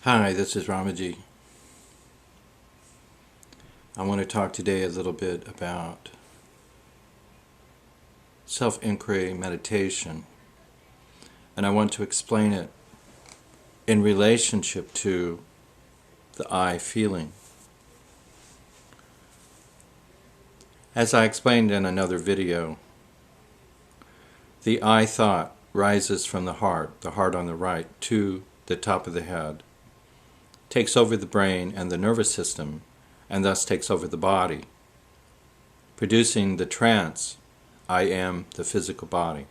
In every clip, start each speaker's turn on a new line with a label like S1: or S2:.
S1: Hi, this is Ramaji. I want to talk today a little bit about self-inquiry meditation, and I want to explain it in relationship to the I feeling. As I explained in another video, the I thought rises from the heart on the right, to the top of the head, takes over the brain and the nervous system, and thus takes over the body, producing the trance, I am the physical body.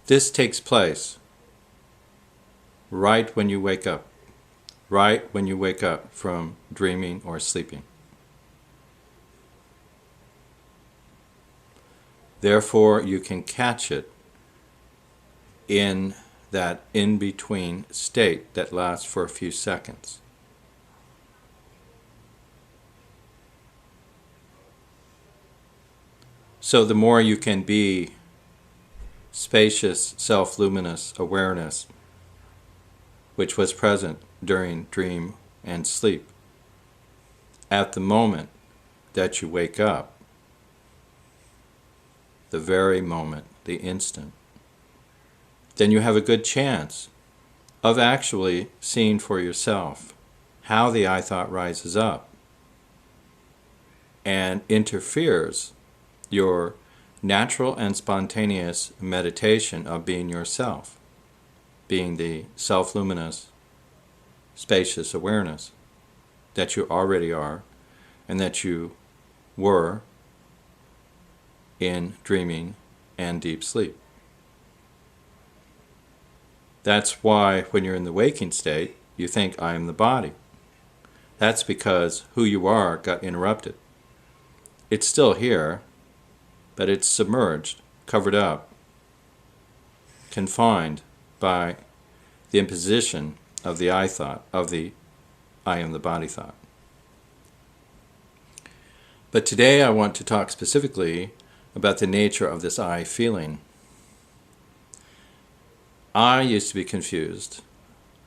S1: This takes place right when you wake up from dreaming or sleeping. Therefore, you can catch it in that in-between state that lasts for a few seconds. So the more you can be spacious, self-luminous awareness, which was present during dream and sleep, at the moment that you wake up, the very moment, the instant, then you have a good chance of actually seeing for yourself how the I thought rises up and interferes your natural and spontaneous meditation of being yourself, being the self-luminous, spacious awareness that you already are and that you were in dreaming and deep sleep. That's why when you're in the waking state, you think, I am the body. That's because who you are got interrupted. It's still here, but it's submerged, covered up, confined by the imposition of the I thought, of the I am the body thought. But today I want to talk specifically about the nature of this I feeling. I used to be confused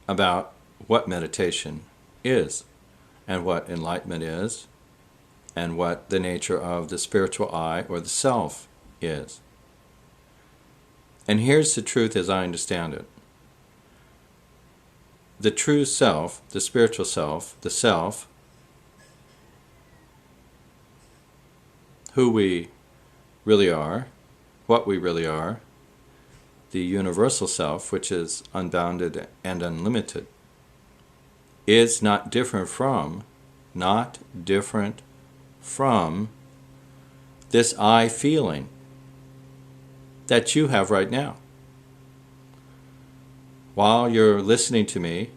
S1: about what meditation is, and what enlightenment is, and what the nature of the spiritual I or the self is. And here's the truth as I understand it. The true self, the spiritual self, the self, who we really are, what we really are, the universal self, which is unbounded and unlimited, is not different from this I feeling that you have right now. While you're listening to me,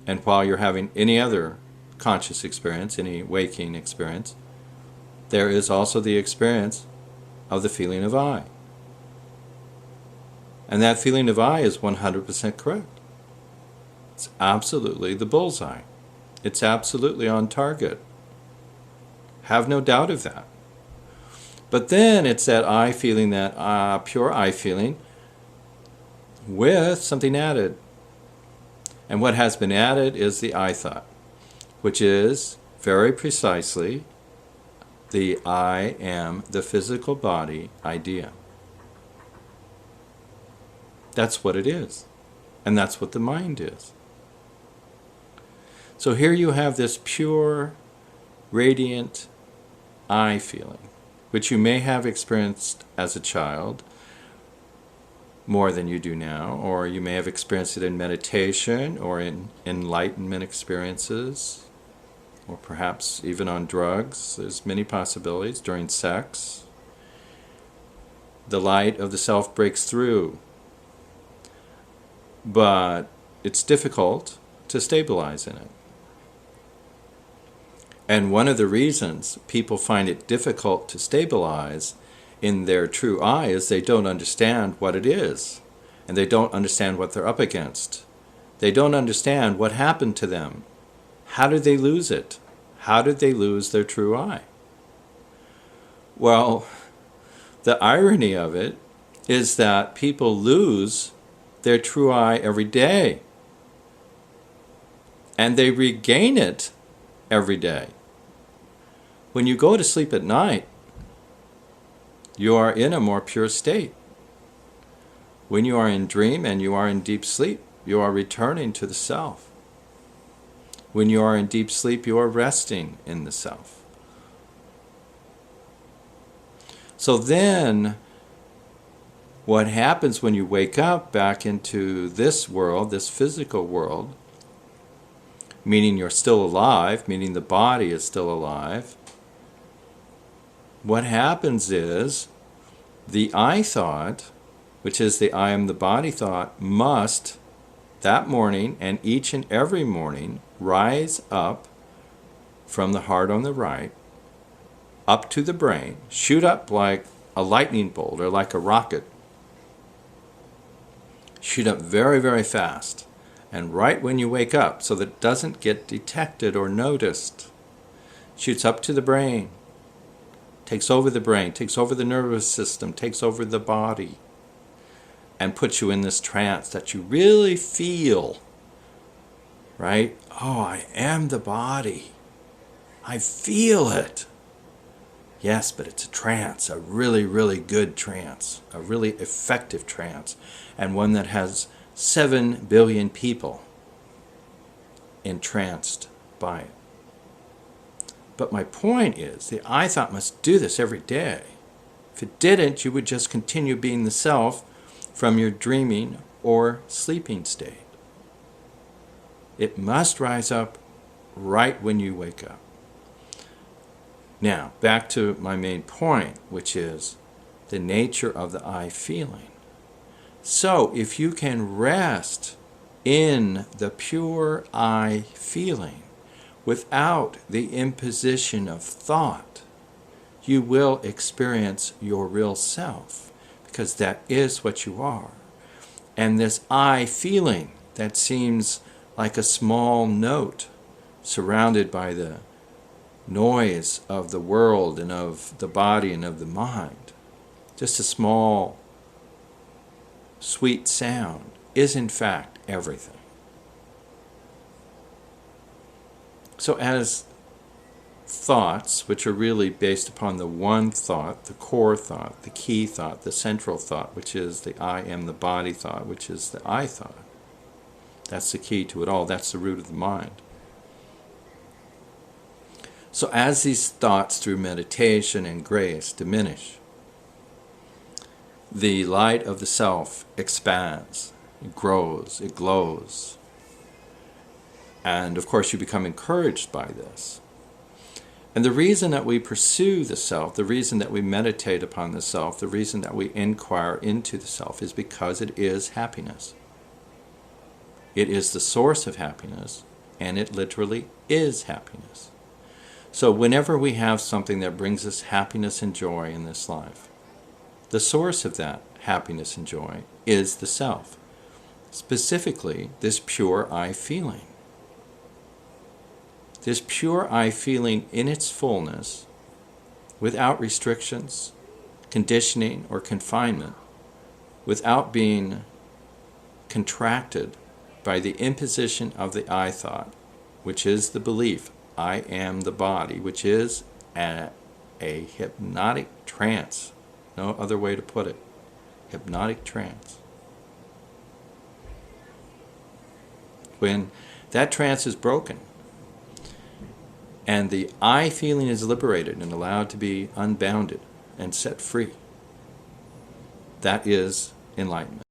S1: and while you're having any other conscious experience, any waking experience, there is also the experience of the feeling of I. And that feeling of I is 100% correct. It's absolutely the bullseye. It's absolutely on target. Have no doubt of that. But then it's that I feeling, that pure I feeling, with something added. And what has been added is the I thought, which is very precisely the I am the physical body idea. That's what it is. And that's what the mind is. So here you have this pure, radiant I feeling, which you may have experienced as a child more than you do now, or you may have experienced it in meditation or in enlightenment experiences, or perhaps even on drugs. There's many possibilities. During sex, the light of the self breaks through. But it's difficult to stabilize in it. And one of the reasons people find it difficult to stabilize in their true I is they don't understand what it is. And they don't understand what they're up against. They don't understand what happened to them. How did they lose it? How did they lose their true I? Well, the irony of it is that people lose their true I every day. and they regain it every day. When you go to sleep at night, you are in a more pure state. When you are in dream and you are in deep sleep, you are returning to the self. When you are in deep sleep, you are resting in the self. So then, what happens when you wake up back into this world, this physical world, meaning you're still alive, meaning the body is still alive, what happens is the I thought, which is the I am the body thought, must that morning and each and every morning rise up from the heart on the right, up to the brain, shoot up like a lightning bolt or like a rocket, shoot up very, very fast, and right when you wake up so that it doesn't get detected or noticed, shoots up to the brain, takes over the brain, takes over the nervous system, takes over the body, and puts you in this trance that you really feel, right? Oh, I am the body. I feel it. Yes, but it's a trance, a really, really good trance, a really effective trance, and one that has 7 billion people entranced by it. But my point is, the I thought must do this every day. If it didn't, you would just continue being the self from your dreaming or sleeping state. It must rise up right when you wake up. Now, back to my main point, which is the nature of the I feeling. So, if you can rest in the pure I feeling without the imposition of thought, you will experience your real self, because that is what you are. And this I feeling that seems like a small note surrounded by the noise of the world and of the body and of the mind, just a small sweet sound, is in fact everything. So as thoughts, which are really based upon the one thought, the core thought, the key thought, the central thought, which is the I am the body thought, which is the I thought. That's the key to it all. That's the root of the mind. So as these thoughts through meditation and grace diminish, the light of the self expands, it grows, it glows. And of course you become encouraged by this. And the reason that we pursue the self, the reason that we meditate upon the self, the reason that we inquire into the self is because it is happiness. It is the source of happiness, and it literally is happiness. So whenever we have something that brings us happiness and joy in this life, the source of that happiness and joy is the self. Specifically, this pure I feeling. This pure I feeling in its fullness, without restrictions, conditioning, or confinement, without being contracted by the imposition of the I thought, which is the belief, I am the body, which is a hypnotic trance. No other way to put it. Hypnotic trance. When that trance is broken, and the I feeling is liberated and allowed to be unbounded and set free, that is enlightenment.